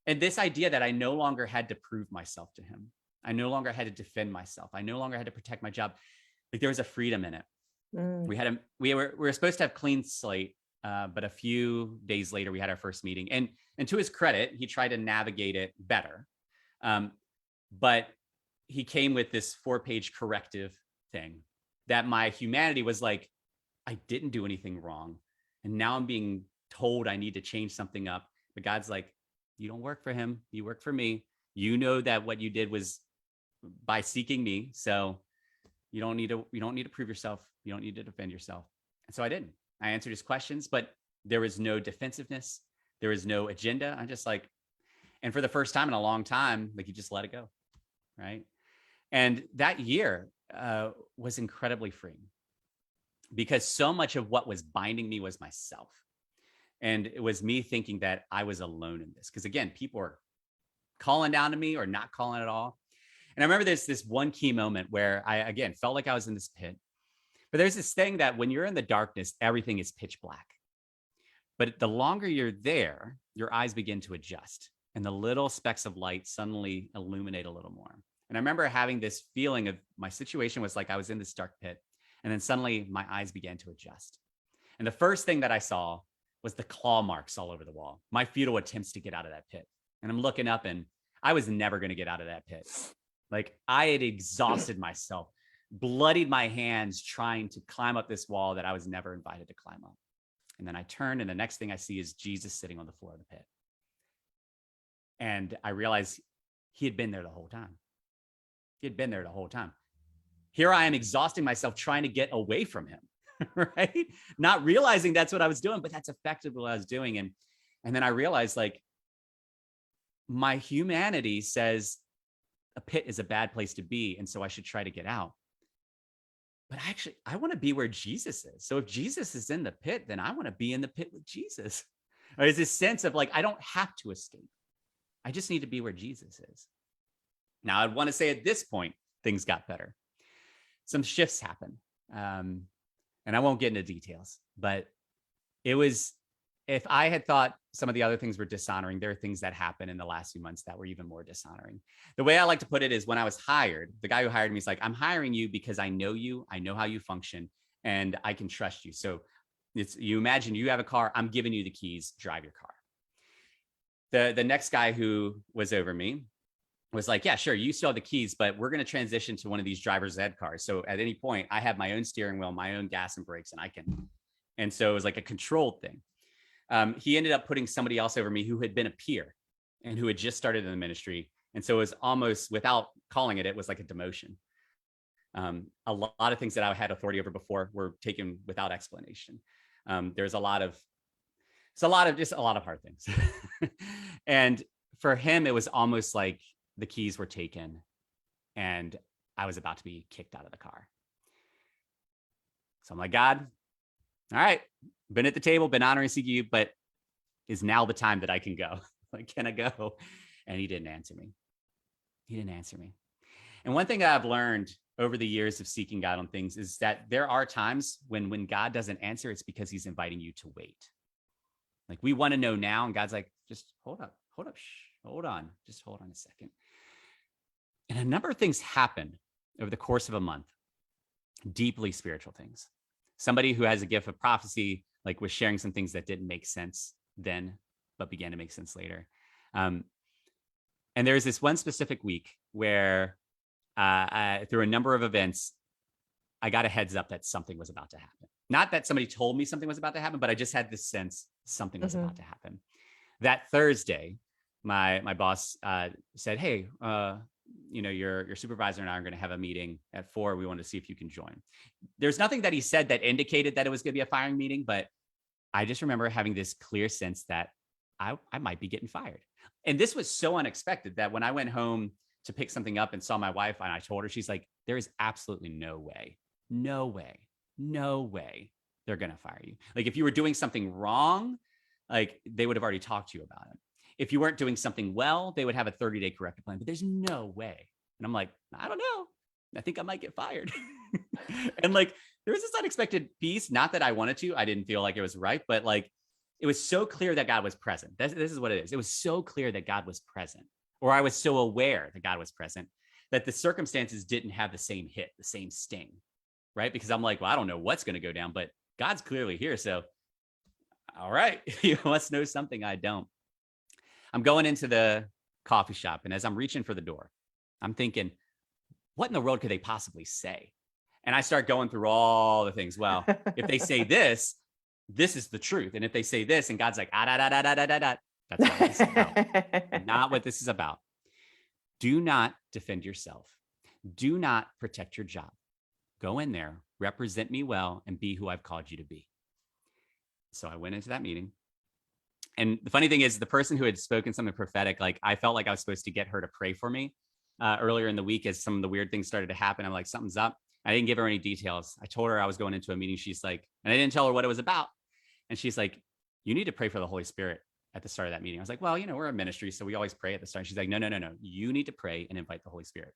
And this idea that I no longer had to prove myself to him. I no longer had to defend myself. I no longer had to protect my job. Like, there was a freedom in it. We were supposed to have clean slate, but a few days later we had our first meeting. And to his credit, he tried to navigate it better. But he came with this 4-page corrective thing that my humanity was like, I didn't do anything wrong. And now I'm being told I need to change something up. But God's like, you don't work for him. You work for me. You know that what you did was by seeking me. So you don't need to prove yourself. You don't need to defend yourself. And so I didn't. I answered his questions, but there was no defensiveness. There was no agenda. I'm just like, and for the first time in a long time, like, you just let it go. Right. And that year was incredibly freeing, because so much of what was binding me was myself. And it was me thinking that I was alone in this. Because again, people are calling down to me or not calling at all. And I remember there's this one key moment where I, again, felt like I was in this pit. But there's this thing that when you're in the darkness, everything is pitch black. But the longer you're there, your eyes begin to adjust. And the little specks of light suddenly illuminate a little more. And I remember having this feeling of my situation was like I was in this dark pit. And then suddenly my eyes began to adjust. And the first thing that I saw was the claw marks all over the wall, my futile attempts to get out of that pit. And I'm looking up, and I was never going to get out of that pit. Like, I had exhausted myself, bloodied my hands trying to climb up this wall that I was never invited to climb up. And then I turn, and the next thing I see is Jesus sitting on the floor of the pit. And I realized he had been there the whole time. He had been there the whole time. Here I am exhausting myself trying to get away from him, right? Not realizing that's what I was doing, but that's effectively what I was doing. And then I realized, like, my humanity says a pit is a bad place to be, and so I should try to get out. But actually, I want to be where Jesus is. So if Jesus is in the pit, then I want to be in the pit with Jesus. Or is this sense of like, I don't have to escape. I just need to be where Jesus is. Now, I'd want to say at this point, things got better. Some shifts happened. And I won't get into details, but it was, if I had thought some of the other things were dishonoring, there are things that happened in the last few months that were even more dishonoring. The way I like to put it is when I was hired, the guy who hired me is like, I'm hiring you because I know you, I know how you function, and I can trust you. So you imagine you have a car, I'm giving you the keys, drive your car. The next guy who was over me was like, yeah, sure, you still have the keys, but we're going to transition to one of these driver's ed cars. So at any point, I have my own steering wheel, my own gas and brakes, and I can. And so it was like a controlled thing. He ended up putting somebody else over me who had been a peer and who had just started in the ministry. And so it was almost, without calling it, it was like a demotion. A lot of things that I had authority over before were taken without explanation. There's a lot of hard things. And for him, it was almost like the keys were taken and I was about to be kicked out of the car. So I'm like, God, all right, been at the table, been honoring you, but is now the time that I can go? Like, can I go? And he didn't answer me. And one thing that I've learned over the years of seeking God on things is that there are times when God doesn't answer, it's because he's inviting you to wait. Like, we want to know now, and God's like, just hold on, just hold on a second. And a number of things happened over the course of a month, deeply spiritual things. Somebody who has a gift of prophecy, like, was sharing some things that didn't make sense then, but began to make sense later. And there's this one specific week where through a number of events, I got a heads up that something was about to happen. Not that somebody told me something was about to happen, but I just had this sense something was about to happen. That Thursday, my boss said, hey, your supervisor and I are going to have a meeting at 4. We want to see if you can join. There's nothing that he said that indicated that it was going to be a firing meeting, but I just remember having this clear sense that I might be getting fired. And this was so unexpected that when I went home to pick something up and saw my wife and I told her, she's like, there is absolutely no way they're going to fire you. Like, if you were doing something wrong, like, they would have already talked to you about it. If you weren't doing something well, they would have a 30-day corrective plan, but there's no way. And I'm like, I don't know. I think I might get fired. And like, there was this unexpected piece, not that I wanted to, I didn't feel like it was right, but like, it was so clear that God was present. This is what it is. It was so clear that God was present, or I was so aware that God was present, that the circumstances didn't have the same hit, the same sting, right? Because I'm like, well, I don't know what's going to go down, but God's clearly here. So, all right, you must know something I don't. I'm going into the coffee shop, and as I'm reaching for the door, I'm thinking, what in the world could they possibly say? And I start going through all the things. Well, if they say this is the truth. And if they say this, and God's like, that's not what this is about. Not what this is about. Do not defend yourself. Do not protect your job. Go in there, represent me well, and be who I've called you to be. So I went into that meeting. And the funny thing is, the person who had spoken something prophetic, like, I felt like I was supposed to get her to pray for me earlier in the week as some of the weird things started to happen. I'm like, something's up. I didn't give her any details. I told her I was going into a meeting. She's like, and I didn't tell her what it was about. And she's like, you need to pray for the Holy Spirit at the start of that meeting. I was like, well, we're a ministry, so we always pray at the start. She's like, no. You need to pray and invite the Holy Spirit.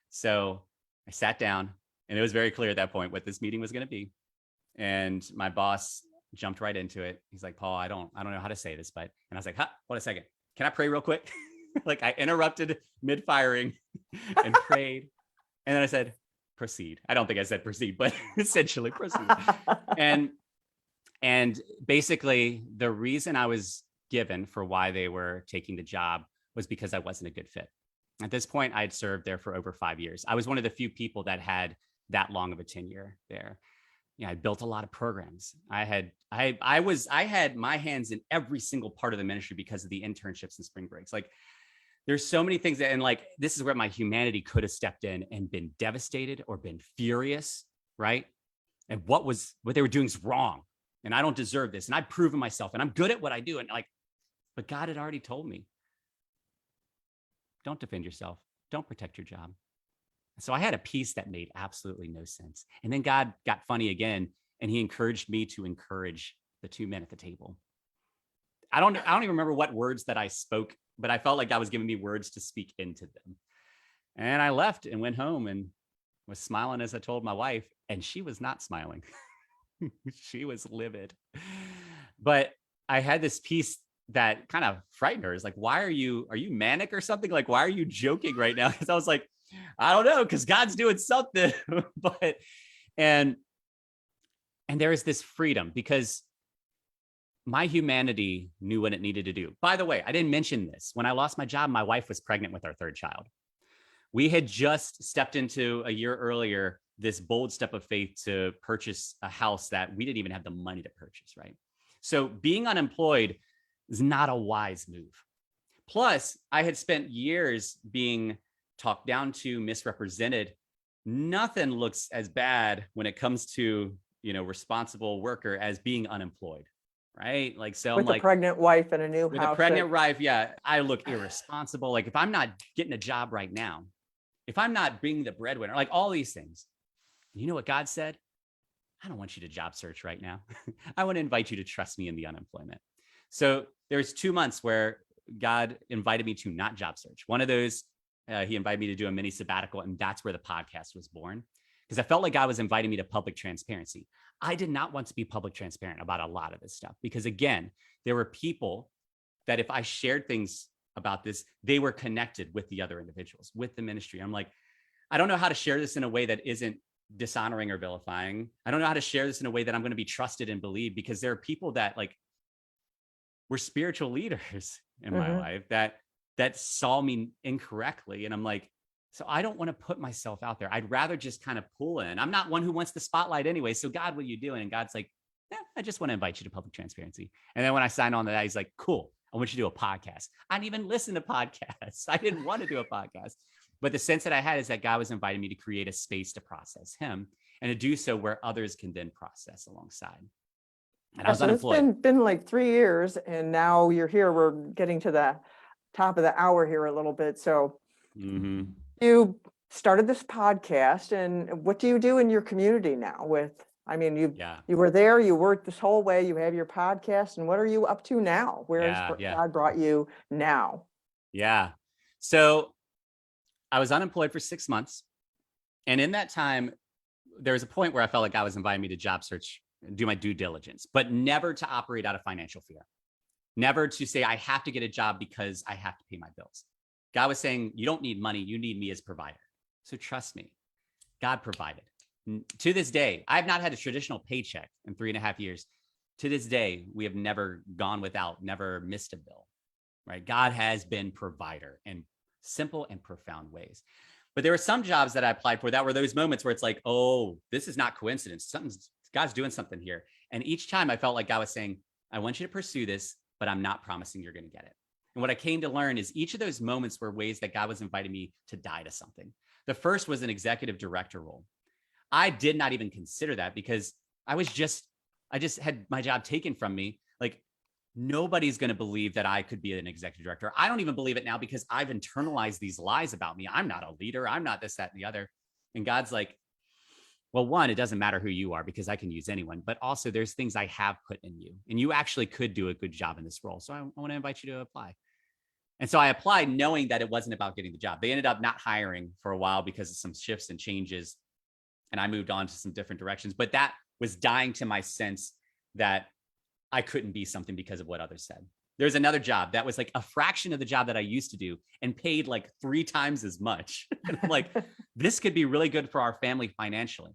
So I sat down, and it was very clear at that point what this meeting was going to be. And my boss jumped right into it. He's like, Paul, I don't know how to say this, but, and I was like, hold a second. Can I pray real quick? Like, I interrupted mid-firing and prayed. And then I said, proceed. I don't think I said proceed, but essentially proceed. And basically the reason I was given for why they were taking the job was because I wasn't a good fit. At this point, I'd served there for over 5 years. I was one of the few people that had that long of a tenure there. I built a lot of programs. I had my hands in every single part of the ministry because of the internships and spring breaks. Like, there's so many things that, and like, this is where my humanity could have stepped in and been devastated or been furious, right? And what they were doing is wrong. And I don't deserve this. And I've proven myself, and I'm good at what I do. And like, but God had already told me, don't defend yourself. Don't protect your job. So I had a piece that made absolutely no sense. And then God got funny again, and he encouraged me to encourage the 2 men at the table. I don't even remember what words that I spoke, but I felt like God was giving me words to speak into them. And I left and went home and was smiling as I told my wife, and she was not smiling. She was livid. But I had this piece that kind of frightened her. It's like, why are you manic or something? Like, why are you joking right now? Because I was like, I don't know, because God's doing something. But and there is this freedom because my humanity knew what it needed to do. By the way, I didn't mention this. When I lost my job, my wife was pregnant with our third child. We had just stepped into a year earlier this bold step of faith to purchase a house that we didn't even have the money to purchase, right? So being unemployed is not a wise move. Plus, I had spent years being talked down to, misrepresented. Nothing looks as bad when it comes to, responsible worker as being unemployed, right? Like, so With I'm a like, pregnant wife and a new with house. a pregnant wife, yeah, I look irresponsible. Like if I'm not getting a job right now, if I'm not being the breadwinner, like all these things, you know what God said? I don't want you to job search right now. I want to invite you to trust me in the unemployment. So there's 2 months where God invited me to not job search. One of those, he invited me to do a mini sabbatical, and that's where the podcast was born. Because I felt like God was inviting me to public transparency. I did not want to be public transparent about a lot of this stuff because, again, there were people that if I shared things about this, they were connected with the other individuals, with the ministry. I'm like, I don't know how to share this in a way that isn't dishonoring or vilifying. I don't know how to share this in a way that I'm going to be trusted and believed, because there are people that like were spiritual leaders in my life that saw me incorrectly. And I'm like, so I don't want to put myself out there. I'd rather just kind of pull in. I'm not one who wants the spotlight anyway. So God, what are you doing? And God's like, yeah, I just want to invite you to public transparency. And then when I signed on to that, he's like, cool, I want you to do a podcast. I didn't even listen to podcasts. I didn't want to do a podcast. But the sense that I had is that God was inviting me to create a space to process him and to do so where others can then process alongside. And I was So it's unemployed. been like 3 years, and now you're here. We're getting to the top of the hour here a little bit. So you started this podcast, and what do you do in your community now with, you were there, you worked this whole way, you have your podcast, and what are you up to now? Where has God brought you now? Yeah. So I was unemployed for 6 months. And in that time, there was a point where I felt like God was inviting me to job search, do my due diligence, but never to operate out of financial fear. Never to say, I have to get a job because I have to pay my bills. God was saying, you don't need money. You need me as provider. So trust me. God provided. To this day, I've not had a traditional paycheck in 3.5 years. To this day, we have never gone without, never missed a bill, right? God has been provider in simple and profound ways. But there were some jobs that I applied for that were those moments where it's like, oh, this is not coincidence. God's doing something here. And each time I felt like God was saying, I want you to pursue this, but I'm not promising you're going to get it. And what I came to learn is each of those moments were ways that God was inviting me to die to something. The first was an executive director role. I did not even consider that because I just had my job taken from me. Like nobody's going to believe that I could be an executive director. I don't even believe it now because I've internalized these lies about me. I'm not a leader. I'm not this, that, and the other. And God's like, well, one, it doesn't matter who you are because I can use anyone, but also there's things I have put in you and you actually could do a good job in this role. So I want to invite you to apply. And so I applied knowing that it wasn't about getting the job. They ended up not hiring for a while because of some shifts and changes. And I moved on to some different directions, but that was dying to my sense that I couldn't be something because of what others said. There's another job that was like a fraction of the job that I used to do and paid like 3 times as much. And I'm like, this could be really good for our family financially.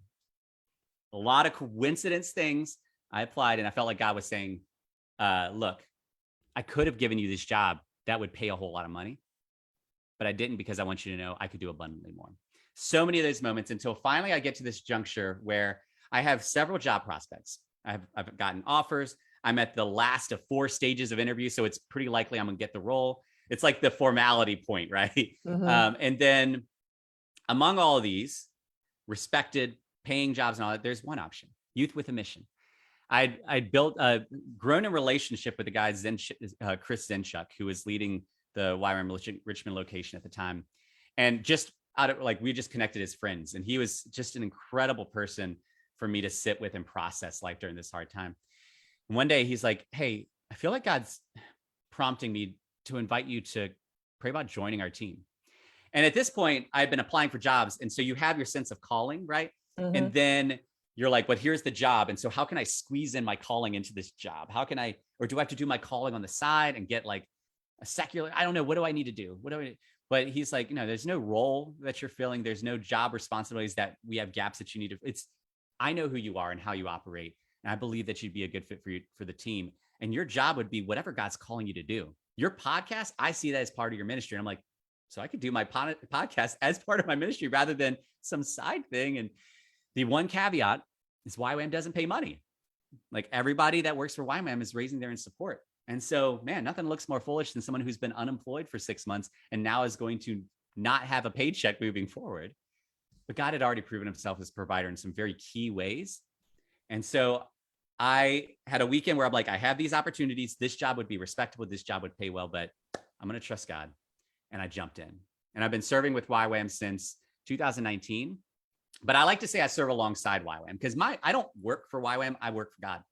A lot of coincidence things. I applied and I felt like God was saying, look, I could have given you this job that would pay a whole lot of money, but I didn't because I want you to know I could do abundantly more. So many of those moments until finally I get to this juncture where I have several job prospects. I've gotten offers. I'm at the last of 4 stages of interview. So it's pretty likely I'm going to get the role. It's like the formality point, right? And then among all of these respected paying jobs and all that, there's one option: youth with a mission. I'd grown a relationship with the guy, Chris Zenchuk, who was leading the YWAM Richmond location at the time. And just out of like, we just connected as friends. And he was just an incredible person for me to sit with and process life during this hard time. And one day he's like, hey, I feel like God's prompting me to invite you to pray about joining our team. And at this point, I've been applying for jobs. And so you have your sense of calling, right? And then you're like, but here's the job. And so how can I squeeze in my calling into this job? How can I, or do I have to do my calling on the side and get like a secular, I don't know, what do I need to do? But he's like, there's no role that you're filling. There's no job responsibilities that we have gaps that you need to, I know who you are and how you operate. And I believe that you'd be a good fit for the team. And your job would be whatever God's calling you to do. Your podcast, I see that as part of your ministry. And I'm like, so I could do my podcast as part of my ministry rather than some side thing. And the one caveat is YWAM doesn't pay money. Like everybody that works for YWAM is raising their own support. And so, man, nothing looks more foolish than someone who's been unemployed for 6 months and now is going to not have a paycheck moving forward. But God had already proven himself as a provider in some very key ways. And so I had a weekend where I'm like, I have these opportunities. This job would be respectable. This job would pay well, but I'm going to trust God. And I jumped in. And I've been serving with YWAM since 2019. But I like to say I serve alongside YWAM because I don't work for YWAM. I work for God.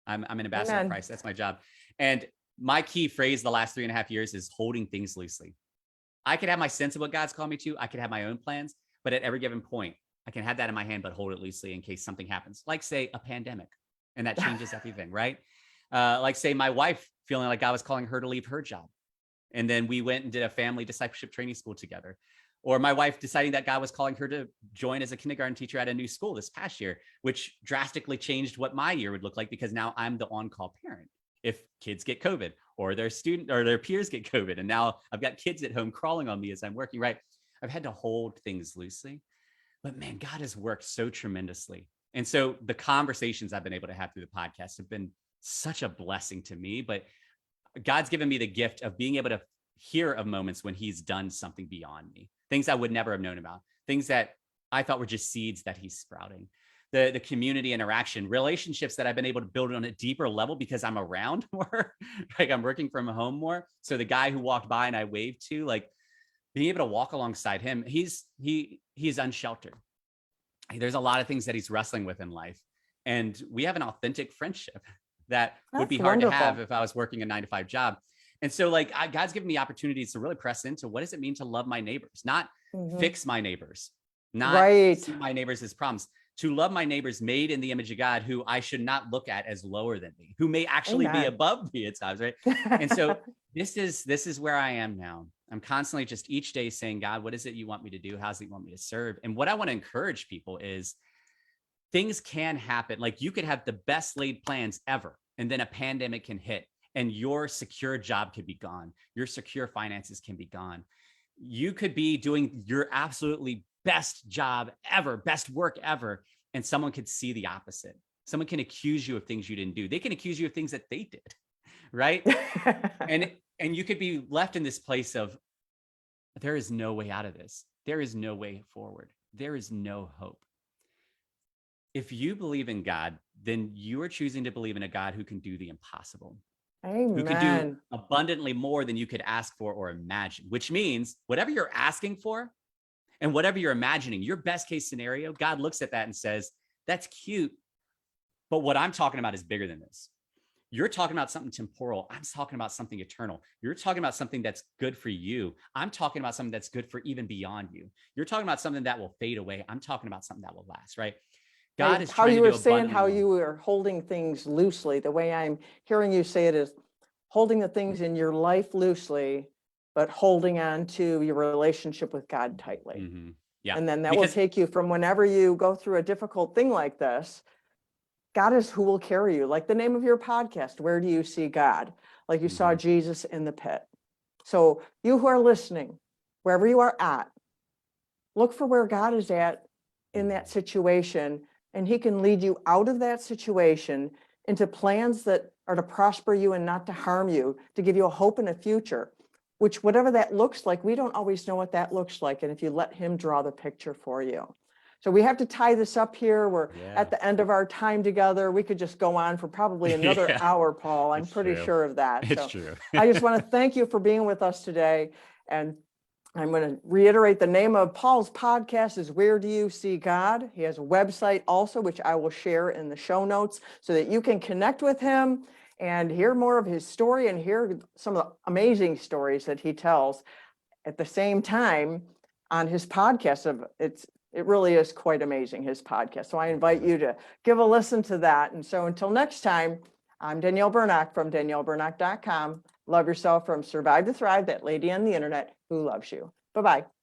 I'm an ambassador of Christ. That's my job. And my key phrase the last 3.5 years is holding things loosely. I could have my sense of what God's called me to. I could have my own plans, but at every given point, I can have that in my hand, but hold it loosely in case something happens, like say a pandemic, and that changes everything, right? Like say my wife feeling like God was calling her to leave her job. And then we went and did a family discipleship training school together. Or my wife deciding that God was calling her to join as a kindergarten teacher at a new school this past year, which drastically changed what my year would look like because now I'm the on-call parent. If kids get COVID or their student or their peers get COVID, and now I've got kids at home crawling on me as I'm working, right? I've had to hold things loosely, but man, God has worked so tremendously. And so the conversations I've been able to have through the podcast have been such a blessing to me, but God's given me the gift of being able to hear of moments when he's done something beyond me, things I would never have known about, things that I thought were just seeds that he's sprouting. The community interaction, relationships that I've been able to build on a deeper level because I'm around more, like I'm working from home more. So the guy who walked by and I waved to, like being able to walk alongside him, he's unsheltered. There's a lot of things that he's wrestling with in life. And we have an authentic friendship that would be hard to have if I was working a 9-to-5 job. And so like God's given me opportunities to really press into what does it mean to love my neighbors, not fix my neighbors, not see my neighbors as problems, to love my neighbors made in the image of God, who I should not look at as lower than me, who may actually be above me at times, right? And so this is where I am now. I'm constantly just each day saying, God, what is it you want me to do? How does it want me to serve? And what I want to encourage people is things can happen. Like you could have the best laid plans ever, and then a pandemic can hit and your secure job could be gone. Your secure finances can be gone. You could be doing your absolutely best job ever, best work ever, and someone could see the opposite. Someone can accuse you of things you didn't do. They can accuse you of things that they did, right? and you could be left in this place of, there is no way out of this. There is no way forward. There is no hope. If you believe in God, then you are choosing to believe in a God who can do the impossible. Amen. Who can do abundantly more than you could ask for or imagine, which means whatever you're asking for and whatever you're imagining, your best case scenario, God looks at that and says, that's cute, but what I'm talking about is bigger than this. You're talking about something temporal. I'm talking about something eternal. You're talking about something that's good for you. I'm talking about something that's good for even beyond you. You're talking about something that will fade away. I'm talking about something that will last, right? God is how trying you to were do saying how abundantly you were holding things loosely. The way I'm hearing you say it is holding the things in your life loosely, but holding on to your relationship with God tightly. Mm-hmm. Yeah. And then that will take you from whenever you go through a difficult thing like this, God is who will carry you. Like the name of your podcast, Where Do You See God? Like you saw Jesus in the pit. So you who are listening, wherever you are at, look for where God is at in that situation, and he can lead you out of that situation into plans that are to prosper you and not to harm you, to give you a hope and a future, which whatever that looks like, we don't always know what that looks like. And if you let him draw the picture for you. So we have to tie this up here. We're at the end of our time together. We could just go on for probably another hour, Paul. I'm pretty sure of that. It's true. I just want to thank you for being with us today. And I'm going to reiterate the name of Paul's podcast is Where Do You See God? He has a website also, which I will share in the show notes so that you can connect with him and hear more of his story and hear some of the amazing stories that he tells at the same time on his podcast. It really is quite amazing, his podcast. So I invite you to give a listen to that. And so until next time, I'm Danielle Burnock from danielleburnock.com. Love yourself from Survive to Thrive, that lady on the internet who loves you. Bye-bye.